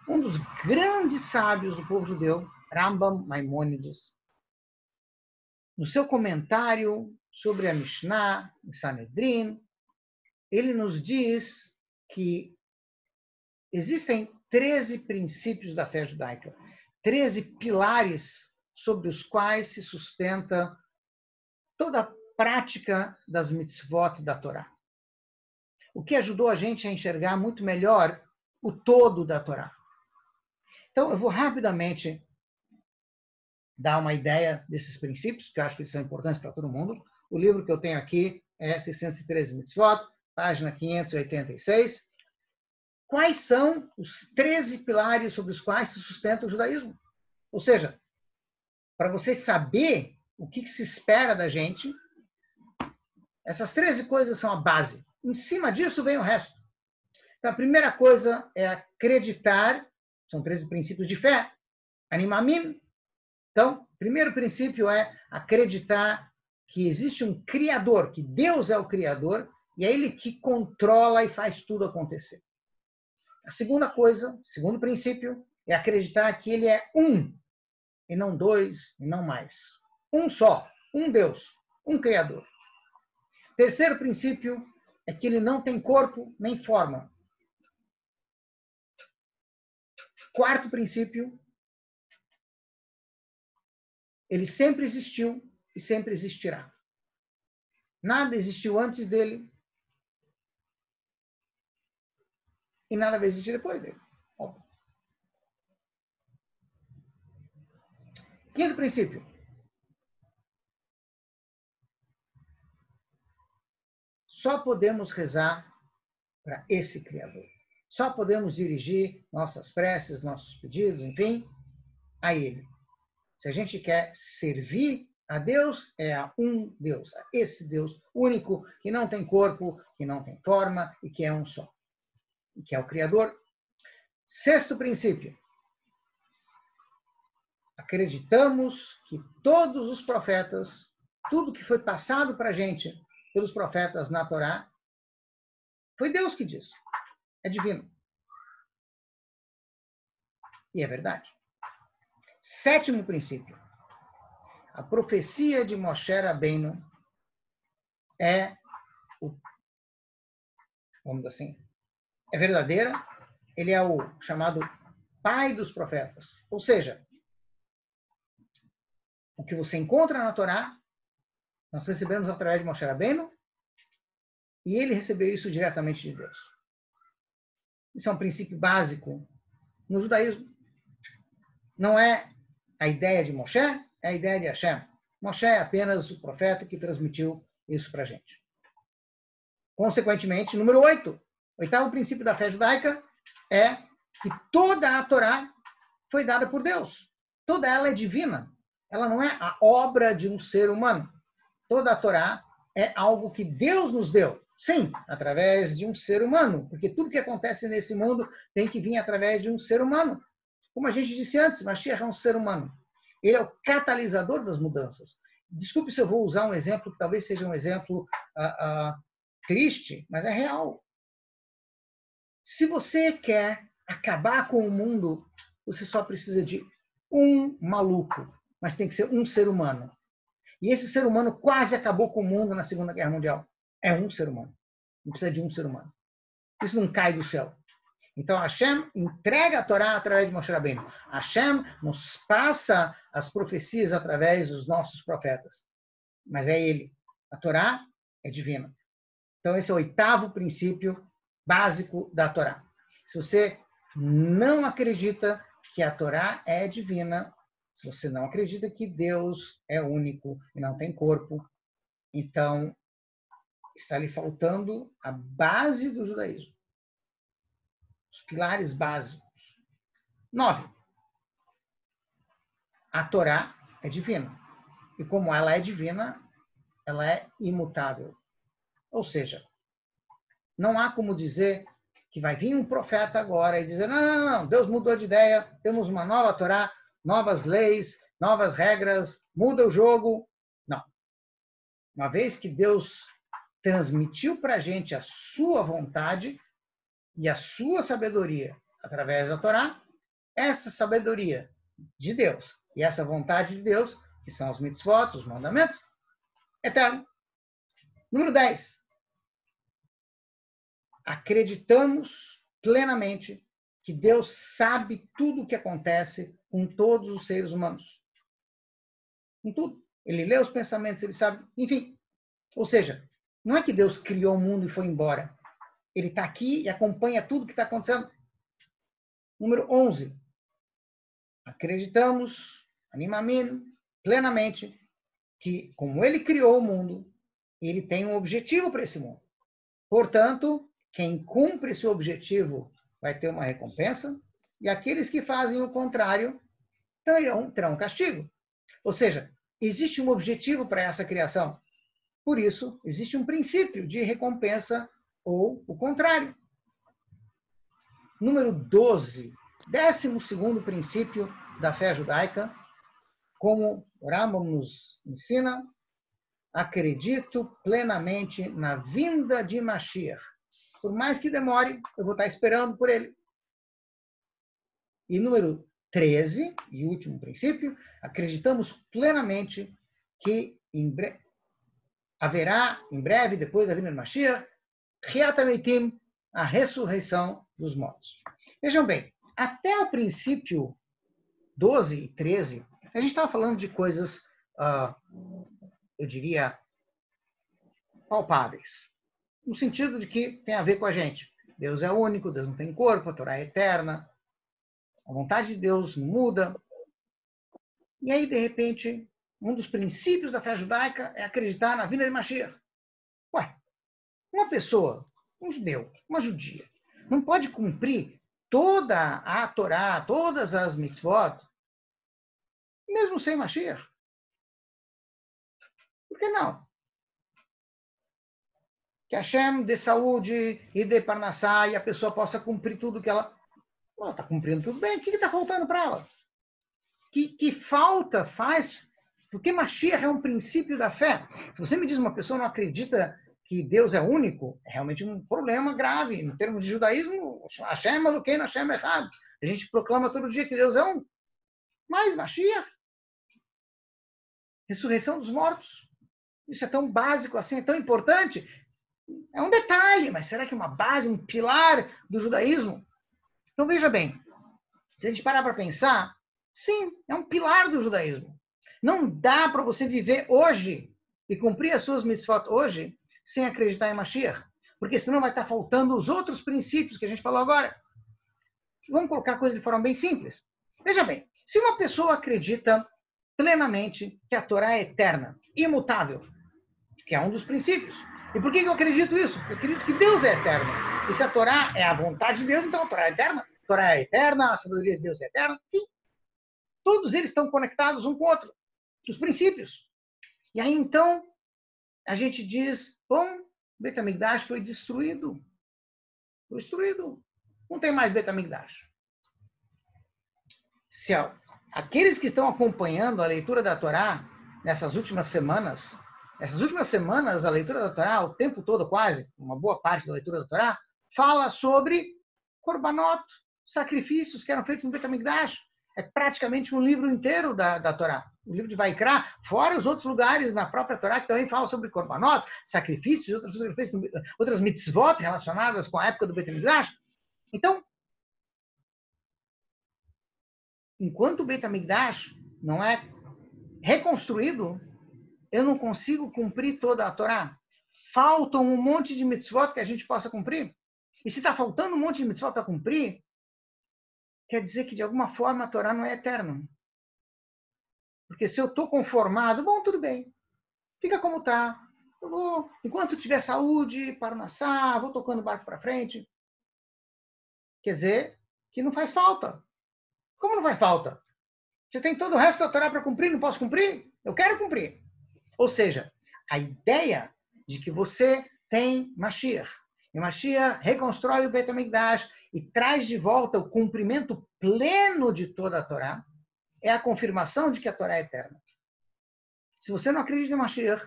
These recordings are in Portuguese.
Um dos grandes sábios do povo judeu, Rambam Maimônides, no seu comentário sobre a Mishnah, em Sanedrin, ele nos diz que existem 13 princípios da fé judaica, 13 pilares sobre os quais se sustenta toda a prática das mitzvot da Torá. O que ajudou a gente a enxergar muito melhor o todo da Torá. Então, eu vou rapidamente dar uma ideia desses princípios, que eu acho que eles são importantes para todo mundo. O livro que eu tenho aqui é 613 Mitzvot, página 586. Quais são os 13 pilares sobre os quais se sustenta o judaísmo? Ou seja, para você saber o que se espera da gente, essas 13 coisas são a base. Em cima disso vem o resto. Então, a primeira coisa é acreditar, são 13 princípios de fé, animamim. Então, o primeiro princípio é acreditar que existe um Criador, que Deus é o Criador, e é Ele que controla e faz tudo acontecer. A segunda coisa, o segundo princípio, é acreditar que Ele é um, e não dois, e não mais. Um só, um Deus, um Criador. Terceiro princípio é que Ele não tem corpo nem forma. Quarto princípio, Ele sempre existiu e sempre existirá. Nada existiu antes dele e nada vai existir depois dele. Óbvio. Quinto princípio. Só podemos rezar para esse Criador. Só podemos dirigir nossas preces, nossos pedidos, enfim, a Ele. Se a gente quer servir a Deus, é a um Deus, a esse Deus único, que não tem corpo, que não tem forma e que é um só. E que é o Criador. Sexto princípio. Acreditamos que todos os profetas, tudo que foi passado para a gente pelos profetas na Torá, foi Deus que disse. É divino. E é verdade. Sétimo princípio. A profecia de Moshe Rabbeinu é, vamos dizer assim, é verdadeira. Ele é o chamado pai dos profetas. Ou seja, o que você encontra na Torá, nós recebemos através de Moshe Rabbeinu, e ele recebeu isso diretamente de Deus. Isso é um princípio básico no judaísmo. Não é a ideia de Moshe, é a ideia de Hashem. Moshe é apenas o profeta que transmitiu isso para a gente. Consequentemente, número 8, oitavo princípio da fé judaica é que toda a Torá foi dada por Deus. Toda ela é divina. Ela não é a obra de um ser humano. Toda a Torá é algo que Deus nos deu. Sim, através de um ser humano, porque tudo que acontece nesse mundo tem que vir através de um ser humano. Como a gente disse antes, Mashiach é um ser humano. Ele é o catalisador das mudanças. Desculpe se eu vou usar um exemplo que talvez seja um exemplo triste, mas é real. Se você quer acabar com o mundo, você só precisa de um maluco, mas tem que ser um ser humano. E esse ser humano quase acabou com o mundo na Segunda Guerra Mundial. É um ser humano. Não precisa de um ser humano. Isso não cai do céu. Então, Hashem entrega a Torá através de Moshe Rabbeinu. Hashem nos passa as profecias através dos nossos profetas. Mas é Ele. A Torá é divina. Então, esse é o oitavo princípio básico da Torá. Se você não acredita que a Torá é divina, se você não acredita que Deus é único e não tem corpo, então está lhe faltando a base do judaísmo. Os pilares básicos. 9. A Torá é divina. E como ela é divina, ela é imutável. Ou seja, não há como dizer que vai vir um profeta agora e dizer, não, Deus mudou de ideia, temos uma nova Torá, novas leis, novas regras, muda o jogo. Não. Uma vez que Deus transmitiu para a gente a sua vontade e a sua sabedoria através da Torá, essa sabedoria de Deus e essa vontade de Deus, que são os mitzvot, os mandamentos, eterno. Número 10. Acreditamos plenamente que Deus sabe tudo o que acontece com todos os seres humanos. Com tudo. Ele lê os pensamentos, ele sabe, enfim. Ou seja, não é que Deus criou o mundo e foi embora. Ele está aqui e acompanha tudo que está acontecendo. Número 11. Acreditamos, animamin, plenamente, que como ele criou o mundo, ele tem um objetivo para esse mundo. Portanto, quem cumpre esse objetivo vai ter uma recompensa, e aqueles que fazem o contrário terão um castigo. Ou seja, existe um objetivo para essa criação. Por isso, existe um princípio de recompensa ou o contrário. Número 12. 12º princípio da fé judaica, como o Rambam nos ensina, acredito plenamente na vinda de Mashiach. Por mais que demore, eu vou estar esperando por ele. E número 13, e último princípio, acreditamos plenamente que haverá, em breve, depois da vinda de Mashiach, Chiat HaMeitim, a ressurreição dos mortos. Vejam bem, até o princípio 12 e 13, a gente estava falando de coisas, eu diria, palpáveis. No sentido de que tem a ver com a gente. Deus é único, Deus não tem corpo, a Torá é eterna, a vontade de Deus não muda. E aí, de repente, um dos princípios da fé judaica é acreditar na vinda de Mashiach. Ué, uma pessoa, um judeu, uma judia, não pode cumprir toda a Torá, todas as mitzvot, mesmo sem Mashiach? Por que não? Que Hashem dê saúde e dê parnassá e a pessoa possa cumprir tudo que ela está cumprindo tudo bem. O que está faltando para ela? Que falta faz? Porque Mashiach é um princípio da fé. Se você me diz uma pessoa não acredita que Deus é único, é realmente um problema grave. Em termos de judaísmo, Hashem Elokeinu, Hashem Echad. A gente proclama todo dia que Deus é um. Mas Mashiach, ressurreição dos mortos, isso é tão básico assim, é tão importante. É um detalhe, mas será que é uma base, um pilar do judaísmo? Então veja bem, se a gente parar para pensar, sim, é um pilar do judaísmo. Não dá para você viver hoje e cumprir as suas mitzvot hoje sem acreditar em Mashiach, porque senão vai estar faltando os outros princípios que a gente falou agora. Vamos colocar a coisa de forma bem simples. Veja bem, se uma pessoa acredita plenamente que a Torá é eterna, imutável, que é um dos princípios. E por que eu acredito isso? Eu acredito que Deus é eterno. E se a Torá é a vontade de Deus, então a Torá é eterna. A Torá é eterna, a sabedoria de Deus é eterna. Enfim, todos eles estão conectados um com o outro. Os princípios. E aí, então, a gente diz, bom, Beit HaMikdash foi destruído. Foi destruído. Não tem mais Beit HaMikdash. Se aqueles que estão acompanhando a leitura da Torá nessas últimas semanas, a leitura da Torá, o tempo todo quase, uma boa parte da leitura da Torá, fala sobre korbanot, sacrifícios que eram feitos no Beit HaMikdash. É praticamente um livro inteiro da Torá. O livro de Vaikra, fora os outros lugares na própria Torá que também falam sobre korbanot, sacrifícios, outras mitzvot relacionadas com a época do Beit HaMikdash. Então, enquanto o Beit HaMikdash não é reconstruído, eu não consigo cumprir toda a Torá. Faltam um monte de mitzvot que a gente possa cumprir. E se está faltando um monte de mitzvot para cumprir, quer dizer que, de alguma forma, a Torá não é eterna. Porque se eu estou conformado, bom, tudo bem. Fica como está. Enquanto tiver saúde, parnassá, vou tocando o barco para frente. Quer dizer que não faz falta. Como não faz falta? Você tem todo o resto da Torá para cumprir, não posso cumprir? Eu quero cumprir. Ou seja, a ideia de que você tem Mashiach, e Mashiach reconstrói o Beit HaMikdash e traz de volta o cumprimento pleno de toda a Torá, é a confirmação de que a Torá é eterna. Se você não acredita em Mashiach,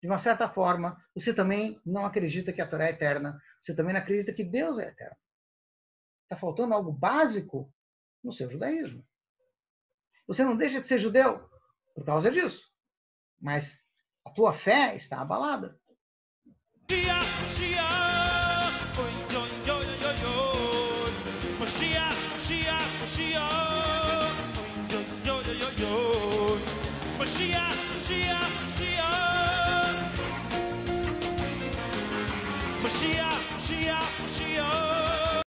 de uma certa forma, você também não acredita que a Torá é eterna. Você também não acredita que Deus é eterno. Está faltando algo básico no seu judaísmo. Você não deixa de ser judeu por causa disso. Mas a tua fé está abalada. Mashiach,